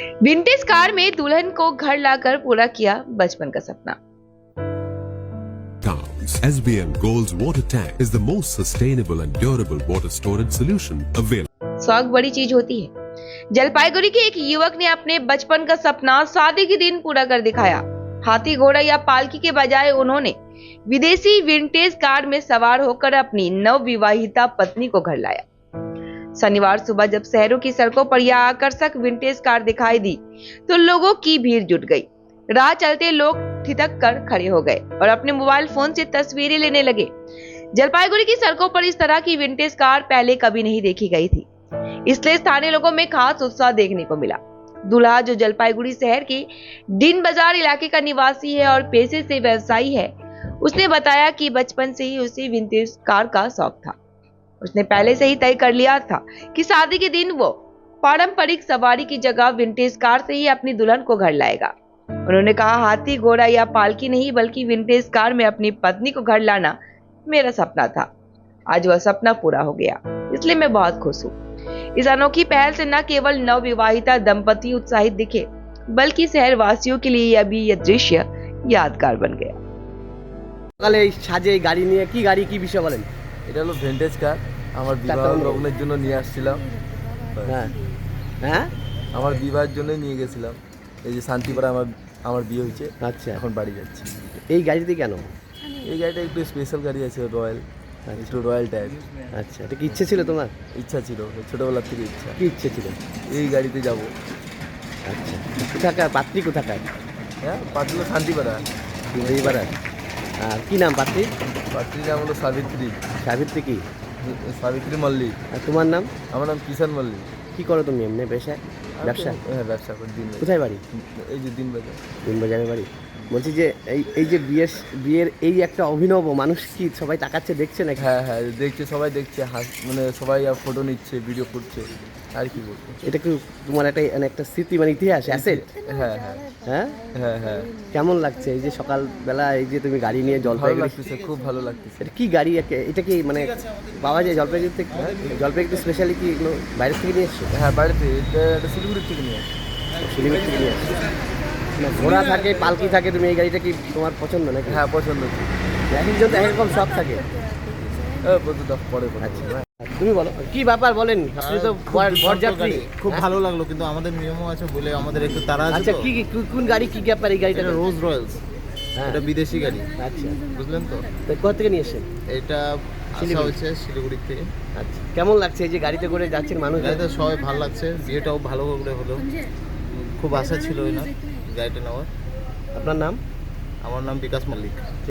Vintage car में दुल्हन को घर लाकर पूरा किया बचपन का सपना। Towns. SBM Gold's water tank is the most sustainable and durable water storage solution available. शौक बड़ी चीज होती है। जलपाईगुड़ी के एक युवक ने अपने बचपन का सपना शादी के दिन पूरा कर दिखाया। हाथी घोड़ा या पालकी के बजाय उन्होंने विदेशी विंटेज कार में सवार होकर अपनी नवविवाहिता पत्नी को घर लाया। शनिवार सुबह जब शहरों की सड़कों पर यह आकर्षक विंटेज कार दिखाई दी तो लोगों की भीड़ जुट गई। राह चलते लोग ठिठक कर खड़े हो गए और अपने मोबाइल फोन से तस्वीरें लेने लगे। जलपाईगुड़ी की सड़कों पर इस तरह की विंटेज कार पहले कभी नहीं देखी गई थी, इसलिए स्थानीय लोगों में खास उत्साह देखने को मिला। दूल्हा, जो जलपाईगुड़ी शहर के दिन बाजार इलाके का निवासी है और पेशे से व्यवसायी है, उसने बताया कि बचपन से ही उसे विंटेज कार का शौक था। उसने पहले से ही तय कर लिया था कि शादी के दिन वो पारंपरिक सवारी की जगह विंटेज कार से ही अपनी दुल्हन को घर लाएगा। उन्होंने कहा, हाथी घोड़ा या पालकी नहीं बल्कि विंटेज कार में अपनी पत्नी को घर लाना मेरा सपना था। आज वह सपना पूरा हो गया, इसलिए मैं बहुत खुश हूँ। इस अनोखी पहल से न केवल नवविवाहिता दंपति उत्साहित दिखे बल्कि शहर वासियों के लिए अभी यह दृश्य यादगार बन गया। সকালে এই সাজে এই গাড়ি নিয়ে কি গাড়ি কি বিষয় বলেন? এটা হলো ভিন্টেজ কার। আমার বিবাহ লগ্নের জন্য নিয়ে আসছিলাম। হ্যাঁ হ্যাঁ, আমার বিবাহের জন্য নিয়ে গেছিলাম। এই যে শান্তিপাড়া আমার বিয়ে হয়েছে। আচ্ছা, এখন বাড়ি যাচ্ছি। এই গাড়িতে কেন? এই গাড়িটা একটু স্পেশাল গাড়ি আছে, রয়্যাল, একটু রয়্যাল টাইপ। আচ্ছা, এটা কি ইচ্ছে ছিল তোমার? ইচ্ছা ছিল, ছোটোবেলার থেকে ইচ্ছা। কি ইচ্ছে ছিল? এই গাড়িতে যাব। আচ্ছা, কোথাকার পাত্রী কোথাকার? হ্যাঁ, পাত্রী শান্তিপাড়া। এইবার আর কি নাম পাত্রী? পাত্রীর নাম হলো সাবিত্রী। সাবিত্রী কি? সাবিত্রী মল্লিক। আর তোমার নাম? আমার নাম কিষান মল্লিক। কি করো তুমি এমনি পেশায়? ব্যবসা? হ্যাঁ, ব্যবসা করি। দিন কোথায় বাড়ি? এই যে দিনবাজার। দিনবাজারে বাড়ি। বলছি যে এই যে বিয়ের এই একটা অভিনব, মানুষ কি সবাই তাকাচ্ছে দেখছে নাকি? হ্যাঁ হ্যাঁ, দেখছে, সবাই দেখছে, মানে সবাই ফটো নিচ্ছে, ভিডিও করছে, আর কি বলবো। এটা কি তোমার একটা স্মৃতি, মানে ইতিহাস, অ্যাসেট? হ্যাঁ হ্যাঁ হ্যাঁ হ্যাঁ হ্যাঁ। কেমন লাগছে এই যে সকালবেলা এই যে তুমি গাড়ি নিয়ে ভালো জলপাইগুড়ি? লাগতেছে, খুব ভালো লাগতেছে। এটা কি গাড়ি? এটা কি মানে পাওয়া যায় জলপাইগুড়ি থেকে? জলপাইগুড়ি স্পেশালি কি এগুলো বাইরে থেকে নিয়ে এসছো? হ্যাঁ, বাড়িতে এটা শিলিগুড়ির থেকে নিয়ে আসি। শিলিগুড়ি থেকে নিয়ে এসছো? না, ঘোড়া থাকে, পালকি থাকে, তুমি এই গাড়িটা কি তোমার পছন্দ নাকি? হ্যাঁ, পছন্দ। একজন তো একরকম শখ থাকে। পরে আচ্ছা, তুমি বলো কি ব্যাপার বলেন? আপনি তো বরযাত্রী। খুব ভালো লাগলো, কিন্তু আমাদের নিয়মও আছে বলে আমাদের একটু তাড়া আছে। আচ্ছা, কি কোন গাড়ি, কি ব্যাপার এই গাড়িটা? এটা রোজ রয়্যালস, হ্যাঁ, এটা বিদেশি গাড়ি। আচ্ছা, বুঝলেন তো? তো কোথা থেকে নিয়ে এসেছেন? এটা আসা হচ্ছে শিলিগুড়ি থেকে। আচ্ছা, কেমন লাগছে এই যে গাড়িতে করে যাচ্ছেন মানুষ? গাড়িতে সবাই ভালো লাগছে, বিয়েটাও ভালো করে হলো। খুব আশা ছিল না গাড়িটা নেওয়ার। আপনার নাম? আমার নাম বিকাশ মল্লিক।